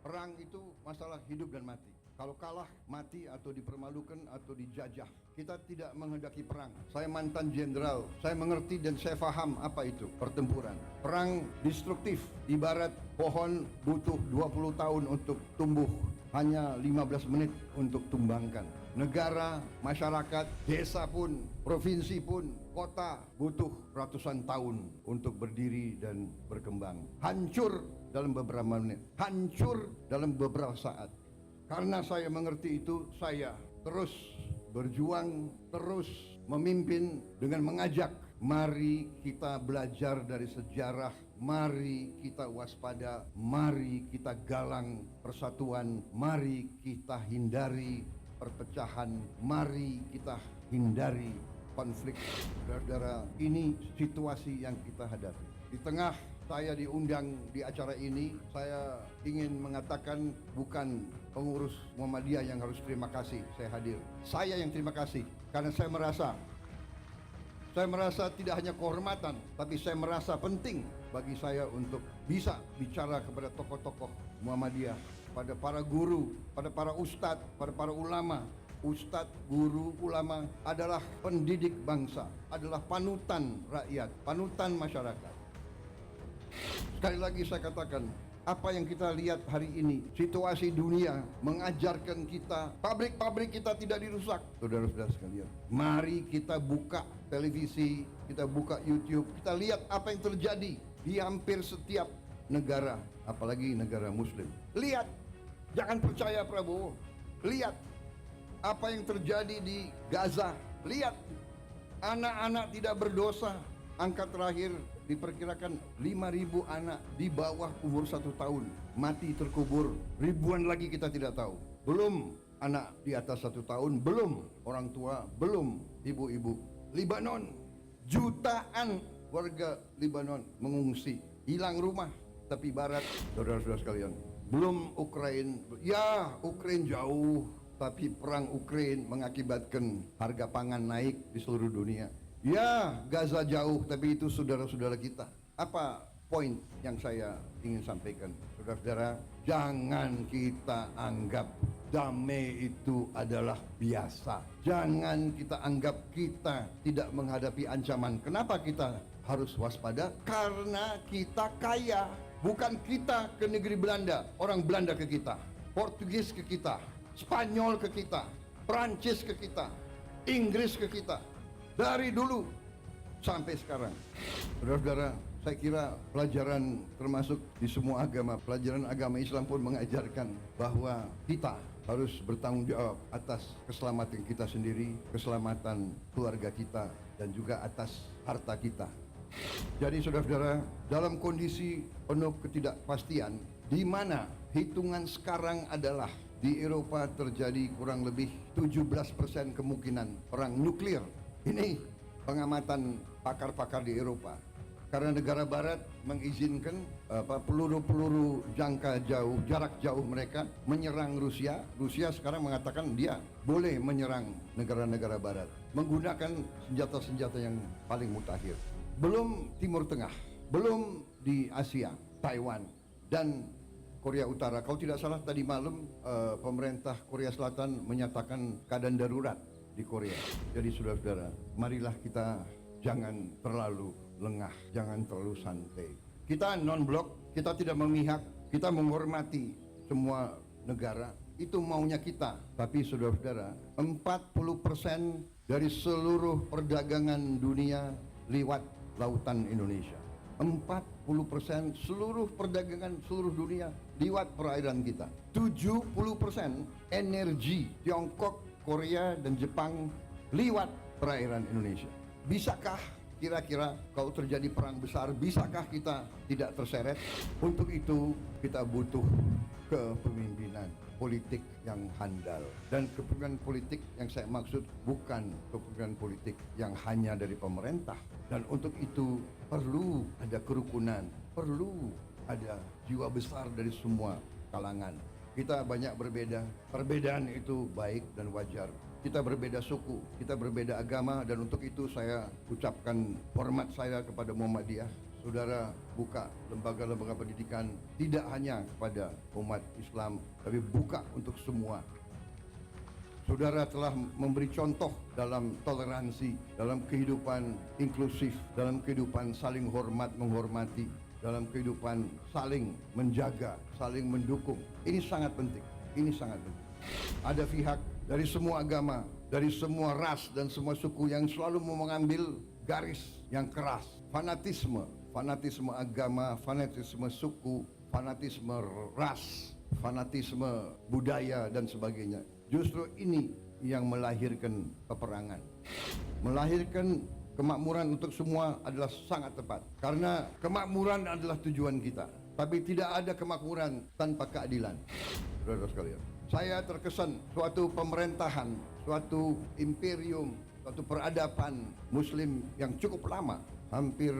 Perang itu masalah hidup dan mati. Kalau kalah, mati atau dipermalukan atau dijajah. Kita tidak menghendaki perang. Saya mantan jenderal, saya mengerti dan saya paham apa itu pertempuran. Perang destruktif, ibarat pohon butuh 20 tahun untuk tumbuh, hanya 15 menit untuk tumbangkan. Negara, masyarakat, desa pun, provinsi pun, kota butuh ratusan tahun untuk berdiri dan berkembang. Hancur dalam beberapa menit, hancur dalam beberapa saat. Karena saya mengerti itu, saya terus berjuang, terus memimpin dengan mengajak, mari kita belajar dari sejarah, mari kita waspada, mari kita galang persatuan, mari kita hindari perpecahan, mari kita hindari konflik. Saudara-saudara, ini situasi yang kita hadapi. Di tengah saya diundang di acara ini, saya ingin mengatakan bukan pengurus Muhammadiyah yang harus terima kasih saya hadir. Saya yang terima kasih karena saya merasa tidak hanya kehormatan, tapi saya merasa penting bagi saya untuk bisa bicara kepada tokoh-tokoh Muhammadiyah, pada para guru, pada para ustadz, pada para ulama. Ustadz, guru, ulama adalah pendidik bangsa, adalah panutan rakyat, panutan masyarakat. Sekali lagi saya katakan, apa yang kita lihat hari ini, situasi dunia mengajarkan kita, pabrik-pabrik kita tidak dirusak. Saudara-saudara sekalian, mari kita buka televisi, kita buka YouTube, kita lihat apa yang terjadi di hampir setiap negara, apalagi negara muslim. Lihat, jangan percaya Prabowo. Lihat apa yang terjadi di Gaza. Lihat, anak-anak tidak berdosa. Angka terakhir diperkirakan 5.000 anak di bawah umur 1 tahun mati terkubur. Ribuan lagi kita tidak tahu. Belum anak di atas 1 tahun, belum orang tua, belum ibu-ibu. Libanon, jutaan warga Libanon mengungsi, hilang rumah, tepi barat. Saudara-saudara sekalian, belum Ukraina. Ya, Ukraina jauh, tapi perang Ukraina mengakibatkan harga pangan naik di seluruh dunia. Ya, Gaza jauh, tapi itu saudara-saudara kita. Apa poin yang saya ingin sampaikan? Saudara-saudara, jangan kita anggap damai itu adalah biasa. Jangan kita anggap kita tidak menghadapi ancaman. Kenapa kita harus waspada? Karena kita kaya. Bukan kita ke negeri Belanda, orang Belanda ke kita, Portugis ke kita, Spanyol ke kita, Prancis ke kita, Inggris ke kita. Dari dulu sampai sekarang. Saudara-saudara, saya kira pelajaran termasuk di semua agama, pelajaran agama Islam pun mengajarkan bahwa kita harus bertanggung jawab atas keselamatan kita sendiri, keselamatan keluarga kita, dan juga atas harta kita. Jadi saudara-saudara, dalam kondisi penuh ketidakpastian, di mana hitungan sekarang adalah di Eropa terjadi kurang lebih 17% kemungkinan perang nuklir. Ini pengamatan pakar-pakar di Eropa. Karena negara barat mengizinkan peluru-peluru jangka jauh, jarak jauh mereka menyerang Rusia. Rusia sekarang mengatakan dia boleh menyerang negara-negara barat menggunakan senjata-senjata yang paling mutakhir. Belum Timur Tengah, belum di Asia, Taiwan dan Korea Utara. Kalau tidak salah tadi malam pemerintah Korea Selatan menyatakan keadaan darurat di Korea. Jadi saudara-saudara, marilah kita jangan terlalu lengah, jangan terlalu santai. Kita non-blok, kita tidak memihak, kita menghormati semua negara. Itu maunya kita. Tapi saudara-saudara, 40% dari seluruh perdagangan dunia lewat lautan Indonesia. 40% seluruh perdagangan seluruh dunia lewat perairan kita. 70% energi Tiongkok, Korea dan Jepang lewat perairan Indonesia. Bisakah kira-kira kalau terjadi perang besar, bisakah kita tidak terseret? Untuk itu kita butuh kepemimpinan politik yang handal. Dan kepemimpinan politik yang saya maksud bukan kepemimpinan politik yang hanya dari pemerintah. Dan untuk itu perlu ada kerukunan, perlu ada jiwa besar dari semua kalangan. Kita banyak berbeda, perbedaan itu baik dan wajar. Kita berbeda suku, kita berbeda agama, dan untuk itu saya ucapkan hormat saya kepada Muhammadiyah. saudara buka lembaga-lembaga pendidikan tidak hanya kepada umat Islam, tapi buka untuk semua. Saudara telah memberi contoh dalam toleransi, dalam kehidupan inklusif, dalam kehidupan saling hormat menghormati, dalam kehidupan saling menjaga, saling mendukung. Ini sangat penting. Ini sangat penting. Ada pihak dari semua agama, dari semua ras dan semua suku yang selalu mengambil garis yang keras. Fanatisme agama, fanatisme suku, fanatisme ras, fanatisme budaya dan sebagainya. Justru ini yang melahirkan peperangan. Melahirkan kemakmuran untuk semua adalah sangat tepat. Karena kemakmuran adalah tujuan kita. Tapi tidak ada kemakmuran tanpa keadilan. Saudara sekalian, saya terkesan suatu pemerintahan, suatu imperium, suatu peradaban Muslim yang cukup lama, hampir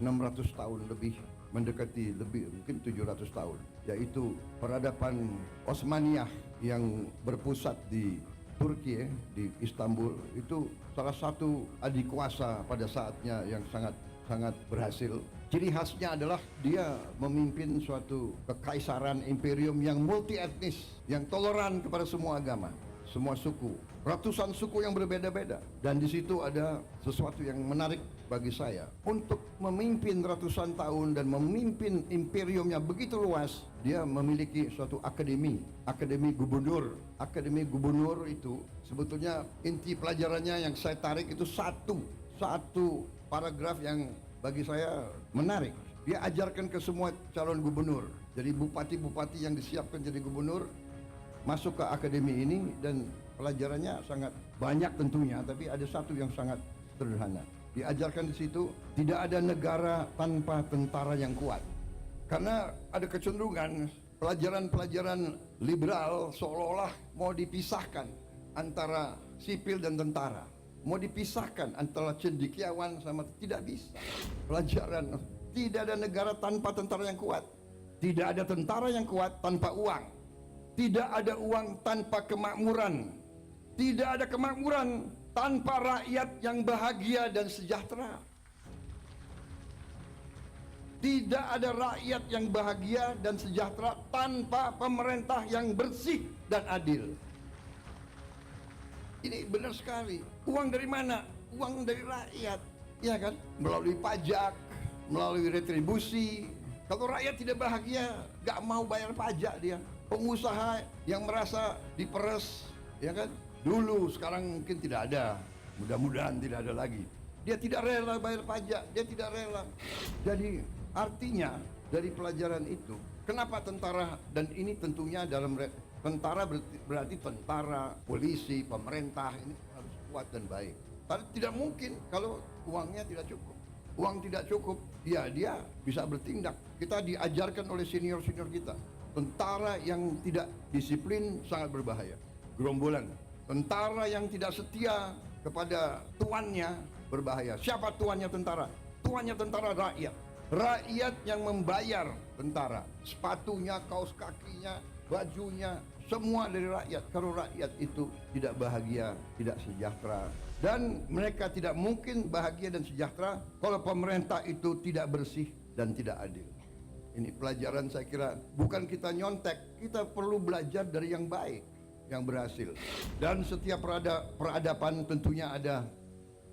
600 tahun lebih, mendekati lebih mungkin 700 tahun, yaitu peradaban Osmaniyah yang berpusat di Turki, di Istanbul. Itu salah satu adik kuasa pada saatnya yang sangat berhasil. Ciri khasnya adalah dia memimpin suatu kekaisaran imperium yang multi etnis, yang toleran kepada semua agama, semua suku, ratusan suku yang berbeda-beda. Dan di situ ada sesuatu yang menarik bagi saya. Untuk memimpin ratusan tahun dan memimpin imperiumnya begitu luas, dia memiliki suatu akademi gubernur. Akademi gubernur itu sebetulnya inti pelajarannya yang saya tarik itu satu paragraf yang bagi saya menarik. Dia ajarkan ke semua calon gubernur. Jadi bupati-bupati yang disiapkan jadi gubernur masuk ke akademi ini, dan pelajarannya sangat banyak tentunya, tapi ada satu yang sangat sederhana. Diajarkan di situ, tidak ada negara tanpa tentara yang kuat. Karena ada kecenderungan pelajaran-pelajaran liberal seolah-olah mau dipisahkan antara sipil dan tentara. Mau dipisahkan antara cendekiawan sama, tidak bisa. Pelajaran, tidak ada negara tanpa tentara yang kuat. Tidak ada tentara yang kuat tanpa uang. Tidak ada uang tanpa kemakmuran. Tidak ada kemakmuran tanpa rakyat yang bahagia dan sejahtera. Tidak ada rakyat yang bahagia dan sejahtera tanpa pemerintah yang bersih dan adil. Ini benar sekali. Uang dari mana? Uang dari rakyat, ya kan? Melalui pajak, melalui retribusi. Kalau rakyat tidak bahagia, gak mau bayar pajak dia. Pengusaha yang merasa diperes, ya kan? Dulu, sekarang mungkin tidak ada. Mudah-mudahan tidak ada lagi. Dia tidak rela bayar pajak, dia tidak rela. Jadi artinya dari pelajaran itu, kenapa tentara, dan ini tentunya dalam tentara berarti tentara, polisi, pemerintah ini harus kuat dan baik. Tapi tidak mungkin kalau uangnya tidak cukup. Uang tidak cukup, ya dia bisa bertindak. Kita diajarkan oleh senior-senior kita. Tentara yang tidak disiplin sangat berbahaya. Gerombolan. Tentara yang tidak setia kepada tuannya berbahaya. Siapa tuannya tentara? Tuannya tentara rakyat. Rakyat yang membayar tentara. Sepatunya, kaos kakinya, bajunya, semua dari rakyat. Kalau rakyat itu tidak bahagia, tidak sejahtera, dan mereka tidak mungkin bahagia dan sejahtera kalau pemerintah itu tidak bersih dan tidak adil. Ini pelajaran saya kira, bukan kita nyontek, kita perlu belajar dari yang baik, yang berhasil. Dan setiap peradaban tentunya ada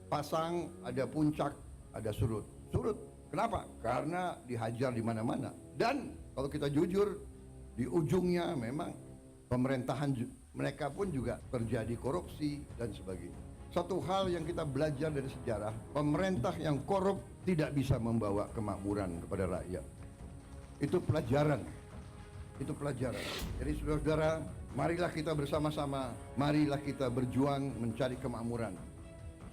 pasang, ada puncak, ada surut. Surut, kenapa? Karena dihajar di mana-mana. Dan kalau kita jujur, di ujungnya memang pemerintahan mereka pun juga terjadi korupsi dan sebagainya. Satu hal yang kita belajar dari sejarah, pemerintah yang korup tidak bisa membawa kemakmuran kepada rakyat. Itu pelajaran. Itu pelajaran. Jadi saudara-saudara, marilah kita bersama-sama, marilah kita berjuang mencari kemakmuran,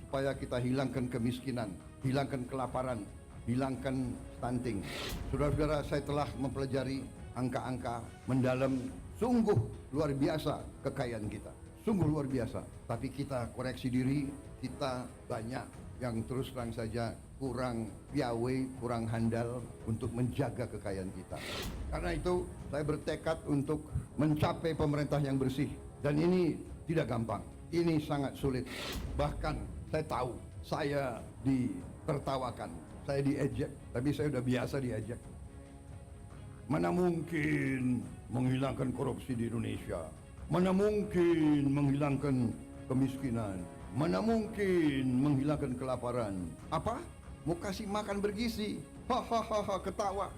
supaya kita hilangkan kemiskinan, hilangkan kelaparan, hilangkan stunting. Saudara-saudara, saya telah mempelajari angka-angka mendalam. Sungguh luar biasa kekayaan kita, sungguh luar biasa. Tapi kita koreksi diri, kita banyak yang terus terang saja kurang piawai, kurang handal untuk menjaga kekayaan kita. Karena itu saya bertekad untuk mencapai pemerintah yang bersih. Dan ini tidak gampang, ini sangat sulit. Bahkan saya tahu saya ditertawakan, Saya diejek, tapi saya udah biasa diejek. Mana mungkin menghilangkan korupsi di Indonesia? Mana mungkin menghilangkan kemiskinan? Mana mungkin menghilangkan kelaparan? Apa? Mau kasih makan bergizi? Hahaha, ketawa.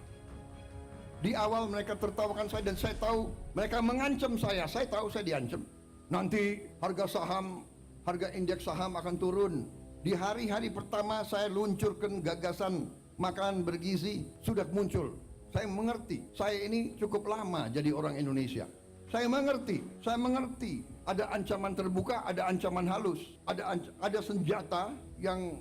Di awal mereka tertawakan saya dan saya tahu mereka mengancam saya. Saya tahu saya diancam. Nanti harga saham, harga indeks saham akan turun. Di hari-hari pertama saya luncurkan gagasan makanan bergizi, sudah muncul. Saya mengerti, saya ini cukup lama jadi orang Indonesia. Saya mengerti. Ada ancaman terbuka, ada ancaman halus. Ada senjata yang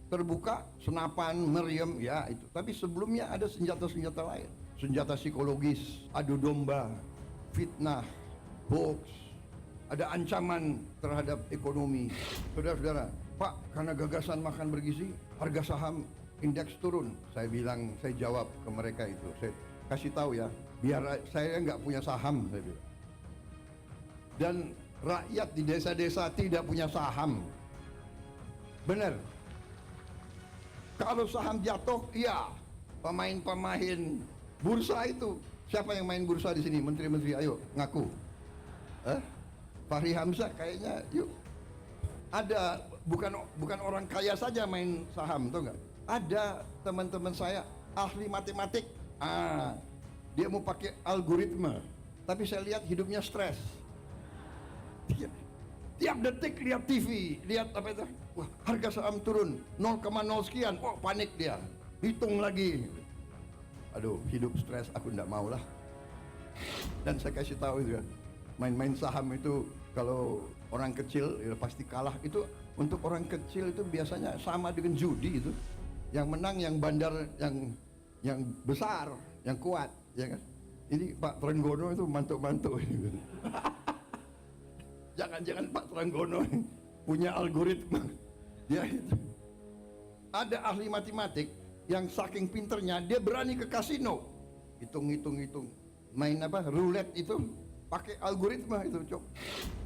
terbuka, senapan, meriam, ya itu. Tapi sebelumnya ada senjata-senjata lain. Senjata psikologis, adu domba, fitnah, hoax. Ada ancaman terhadap ekonomi. Saudara-saudara, Pak, karena gagasan makan bergizi, harga saham indeks turun. Saya jawab ke mereka itu. Saya kasih tahu ya, biar saya nggak punya saham, saya bilang. Dan rakyat di desa-desa tidak punya saham. Benar. Kalau saham jatuh, iya. Pemain-pemain bursa itu. Siapa yang main bursa di sini? Menteri-menteri, ayo ngaku. Fahri Hamzah kayaknya, yuk. Ada bukan orang kaya saja main saham, tahu nggak? Ada teman-teman saya ahli matematik. Dia mau pakai algoritma, tapi saya lihat hidupnya stres. Tiap detik lihat TV, lihat apa itu? Wah, harga saham turun 0,0 sekian. Oh, panik dia. Hitung lagi. Aduh, hidup stres, aku enggak mau lah. Dan saya kasih tahu itu kan, main-main saham itu kalau orang kecil ya pasti kalah. Itu untuk orang kecil itu biasanya sama dengan judi itu. Yang menang yang bandar, yang besar, yang kuat, ya kan? Ini Pak Trenggono itu mantuk-mantuk. Jangan-jangan Pak Trenggono punya algoritma. Dia itu. Ada ahli matematik yang saking pinternya dia berani ke kasino. Hitung. Main apa? Roulette itu pakai algoritma itu, Cok.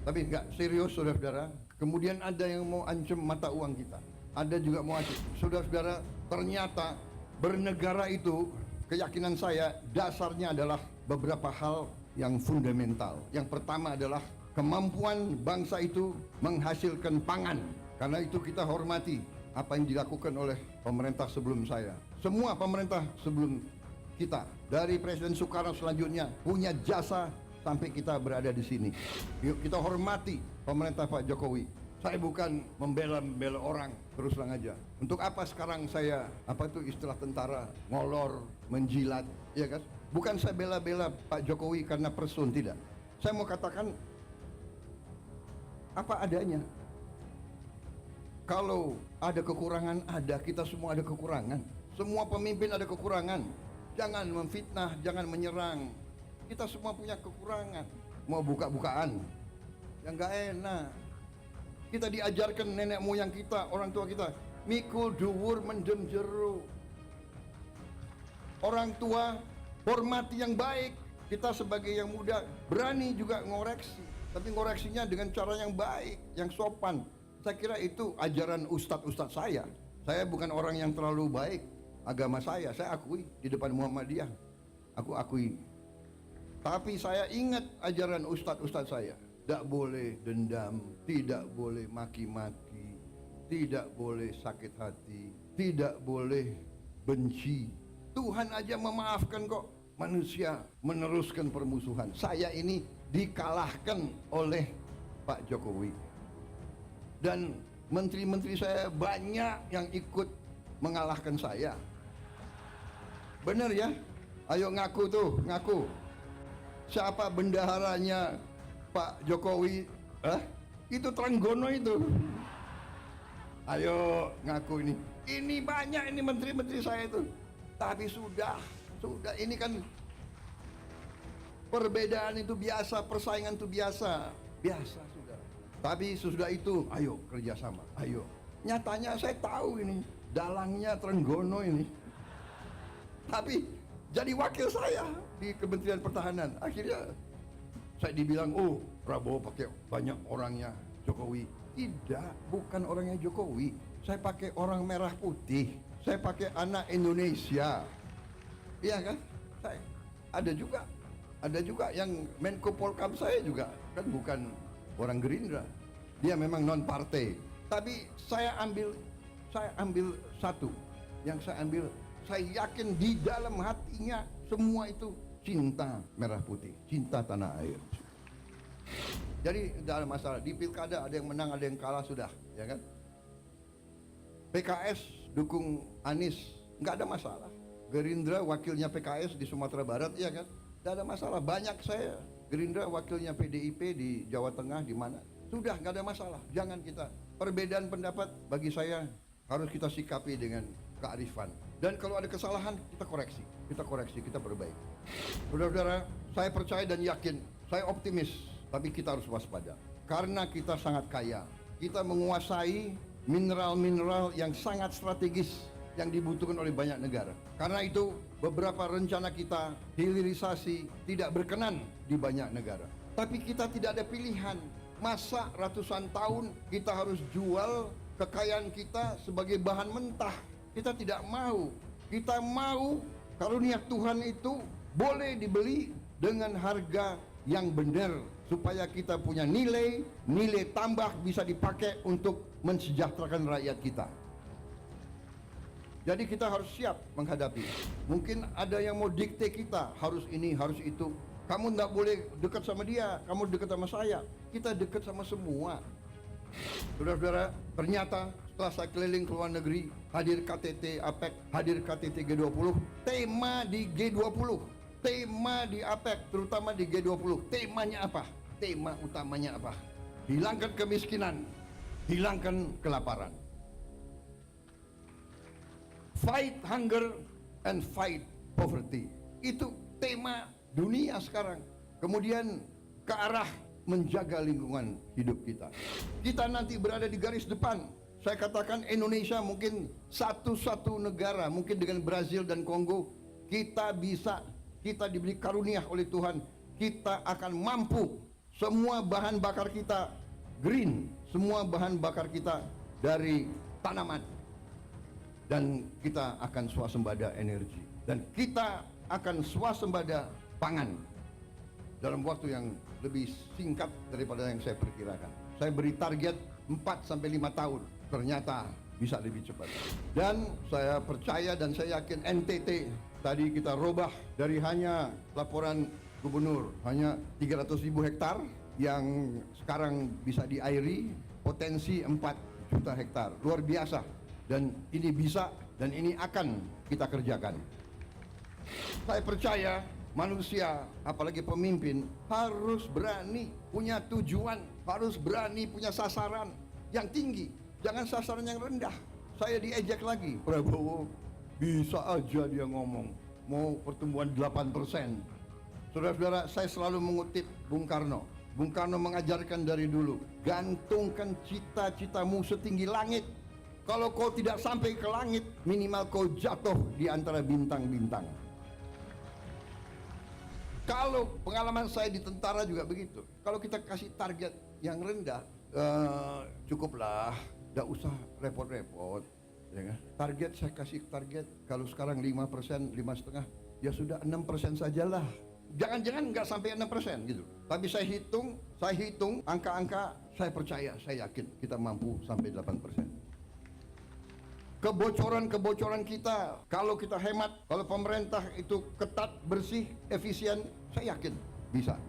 Tapi enggak serius, saudara-saudara. Kemudian ada yang mau ancam mata uang kita. Ada juga mau ancam. Saudara-saudara, ternyata bernegara itu, keyakinan saya dasarnya adalah beberapa hal yang fundamental. Yang pertama adalah kemampuan bangsa itu menghasilkan pangan. Karena itu kita hormati apa yang dilakukan oleh pemerintah sebelum saya. Semua pemerintah sebelum kita, dari Presiden Soekarno selanjutnya, punya jasa sampai kita berada di sini. Yuk kita hormati pemerintah Pak Jokowi. Saya bukan membela orang, terus terang aja. Untuk apa sekarang saya, apa itu istilah tentara, ngolor, menjilat, ya kan? Bukan saya bela-bela Pak Jokowi karena person, tidak. Saya mau katakan apa adanya. Kalau ada kekurangan, kita semua ada kekurangan. Semua pemimpin ada kekurangan. Jangan memfitnah, jangan menyerang. Kita semua punya kekurangan. Mau buka-bukaan, yang gak enak. Kita diajarkan nenek moyang kita, orang tua kita, mikul dhuwur mendem jero. Orang tua hormati yang baik. Kita sebagai yang muda berani juga ngoreksi, tapi ngoreksinya dengan cara yang baik, yang sopan. Saya kira itu ajaran ustadz-ustadz saya. Saya bukan orang yang terlalu baik. Agama saya akui di depan Muhammadiyah. Aku akui. Tapi saya ingat ajaran ustadz-ustadz saya. Tidak boleh dendam, tidak boleh maki-maki, tidak boleh sakit hati, tidak boleh benci. Tuhan aja memaafkan kok. Manusia meneruskan permusuhan. Saya ini dikalahkan oleh Pak Jokowi. Dan menteri-menteri saya banyak yang ikut mengalahkan saya. Benar ya? Ayo ngaku tuh, ngaku. Siapa bendaharanya Pak Jokowi? Itu Trenggono itu. Ayo ngaku ini. Ini banyak ini menteri-menteri saya itu. Tapi sudah ini kan perbedaan itu biasa, persaingan itu biasa sudah. Tapi sesudah itu, ayo kerjasama, ayo. Nyatanya saya tahu ini dalangnya Trenggono ini. Tapi jadi wakil saya di Kementerian Pertahanan. Akhirnya saya dibilang, oh Prabowo pakai banyak orangnya Jokowi. Tidak, bukan orangnya Jokowi. Saya pakai orang merah putih. saya pakai anak Indonesia. Iya kan? Saya, ada juga yang Menko Polkam saya juga kan bukan orang Gerindra. Dia memang non partai. Tapi saya ambil satu. Yang saya ambil, saya yakin di dalam hatinya semua itu cinta merah putih, cinta tanah air. Jadi tidak ada masalah. Di pilkada ada yang menang, ada yang kalah, sudah, ya kan? PKS dukung Anies, nggak ada masalah. Gerindra wakilnya PKS di Sumatera Barat, ya kan? Nggak ada masalah. Banyak saya Gerindra wakilnya PDIP di Jawa Tengah, di mana? Sudah, nggak ada masalah. Jangan kita perbedaan pendapat, bagi saya harus kita sikapi dengan kearifan. Dan kalau ada kesalahan, kita koreksi, kita perbaiki. Saudara-saudara, saya percaya dan yakin, saya optimis, tapi kita harus waspada. Karena kita sangat kaya, kita menguasai mineral-mineral yang sangat strategis yang dibutuhkan oleh banyak negara. Karena itu, beberapa rencana kita hilirisasi tidak berkenan di banyak negara. Tapi kita tidak ada pilihan. Masa ratusan tahun kita harus jual kekayaan kita sebagai bahan mentah? Kita tidak mau. Kita mau karunia Tuhan itu boleh dibeli dengan harga yang benar, supaya kita punya nilai tambah bisa dipakai untuk mensejahterakan rakyat kita. Jadi kita harus siap menghadapi. Mungkin ada yang mau dikte kita, harus ini, harus itu. Kamu tidak boleh dekat sama dia, kamu dekat sama saya. Kita dekat sama semua. Saudara-saudara, ternyata setelah saya keliling ke luar negeri, hadir KTT APEC, hadir KTT G20, tema di G20, tema di APEC, terutama di G20, temanya apa? Tema utamanya apa? Hilangkan kemiskinan, hilangkan kelaparan. Fight hunger and fight poverty. Itu tema dunia sekarang. Kemudian ke arah menjaga lingkungan hidup kita. Kita nanti berada di garis depan. Saya katakan Indonesia mungkin satu-satu negara, mungkin dengan Brazil dan Kongo, kita diberi karunia oleh Tuhan, kita akan mampu semua bahan bakar kita green, semua bahan bakar kita dari tanaman. Dan kita akan swasembada energi. Dan kita akan swasembada pangan dalam waktu yang lebih singkat daripada yang saya perkirakan. Saya beri target 4-5 tahun, ternyata bisa lebih cepat. Dan saya percaya dan saya yakin NTT tadi kita robah dari hanya laporan gubernur hanya 300.000 hektar yang sekarang bisa diairi, potensi 4 juta hektar. Luar biasa. Dan ini bisa dan ini akan kita kerjakan. Saya percaya manusia, apalagi pemimpin, harus berani punya tujuan, harus berani punya sasaran yang tinggi, jangan sasaran yang rendah. Saya diejek lagi, Prabowo bisa aja dia ngomong mau pertumbuhan 8%. Saudara-saudara, saya selalu mengutip Bung Karno. Bung Karno mengajarkan dari dulu, gantungkan cita-citamu setinggi langit. Kalau kau tidak sampai ke langit, minimal kau jatuh di antara bintang-bintang. Kalau pengalaman saya di tentara juga begitu. Kalau kita kasih target yang rendah, cukuplah, tidak usah repot-repot. Ya kan? Target saya kasih target, kalau sekarang 5%, 5,5%, ya sudah 6% sajalah. Jangan-jangan nggak sampai 6% gitu. Tapi saya hitung angka-angka, saya percaya, saya yakin kita mampu sampai 8%. Kebocoran kita, kalau kita hemat, kalau pemerintah itu ketat, bersih, efisien, saya yakin bisa.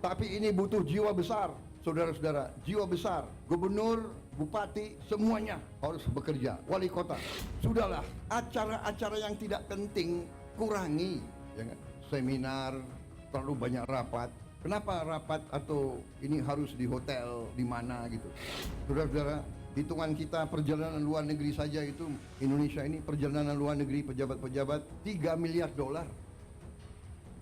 Tapi ini butuh jiwa besar, saudara-saudara, jiwa besar. Gubernur, bupati, semuanya harus bekerja. Wali kota, sudahlah, acara-acara yang tidak penting kurangi. Jangan seminar, terlalu banyak rapat. Kenapa rapat atau ini harus di hotel, di mana gitu. Saudara-saudara, hitungan kita perjalanan luar negeri saja itu, Indonesia ini perjalanan luar negeri pejabat-pejabat $3 miliar.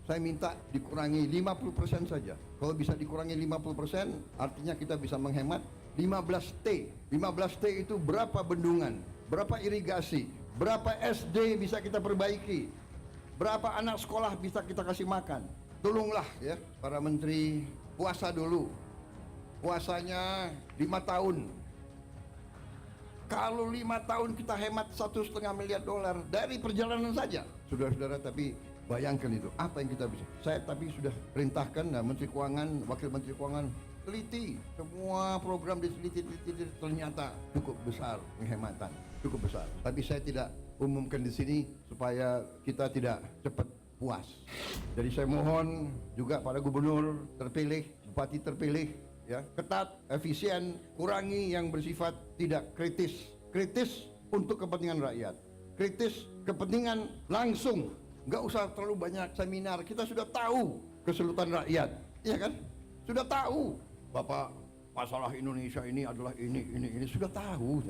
Saya minta dikurangi 50% saja. Kalau bisa dikurangi 50%, artinya kita bisa menghemat 15T. 15T itu berapa bendungan, berapa irigasi, berapa SD bisa kita perbaiki, berapa anak sekolah bisa kita kasih makan. Tolonglah ya para menteri, puasa dulu. Puasanya 5 tahun. Kalau 5 tahun kita hemat $1,5 miliar dari perjalanan saja, saudara-saudara. Tapi bayangkan itu, apa yang kita bisa. Saya tapi sudah perintahkan Menteri Keuangan, Wakil Menteri Keuangan, teliti semua program diteliti, ternyata cukup besar penghematan, cukup besar. Tapi saya tidak umumkan di sini supaya kita tidak cepat puas. Jadi saya mohon juga pada gubernur terpilih, bupati terpilih, ya, ketat, efisien, kurangi yang bersifat tidak kritis. Kritis untuk kepentingan rakyat, kritis kepentingan langsung. Nggak usah terlalu banyak seminar, kita sudah tahu keseluruhan rakyat, iya kan? Sudah tahu, Bapak, masalah Indonesia ini adalah ini sudah tahu.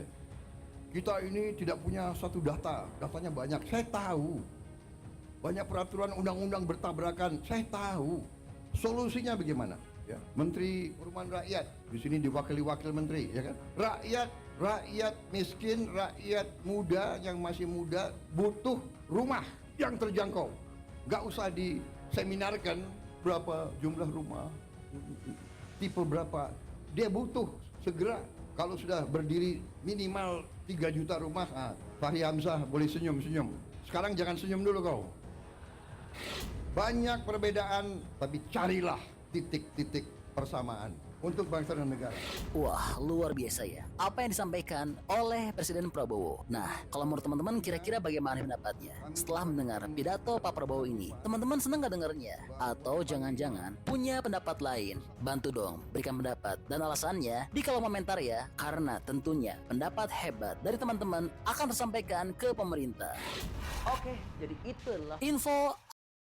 Kita ini tidak punya satu datanya banyak, saya tahu. Banyak peraturan undang-undang bertabrakan, saya tahu. Solusinya bagaimana? Ya, Menteri Perumahan Rakyat di sini diwakili wakil menteri, ya kan? Rakyat miskin, rakyat muda yang masih muda butuh rumah yang terjangkau. Nggak usah diseminarkan berapa jumlah rumah, tipe berapa. Dia butuh segera. Kalau sudah berdiri minimal 3 juta rumah, Fahri Hamzah boleh senyum-senyum. Sekarang jangan senyum dulu kau. Banyak perbedaan, tapi carilah titik-titik persamaan untuk bangsa dan negara. Wah, luar biasa ya apa yang disampaikan oleh Presiden Prabowo. Nah, kalau menurut teman-teman kira-kira bagaimana pendapatnya setelah mendengar pidato Pak Prabowo ini? Teman-teman senang gak dengarnya? Atau jangan-jangan punya pendapat lain? Bantu dong berikan pendapat dan alasannya di kolom komentar ya, karena tentunya pendapat hebat dari teman-teman akan tersampaikan ke pemerintah. Oke, jadi itulah info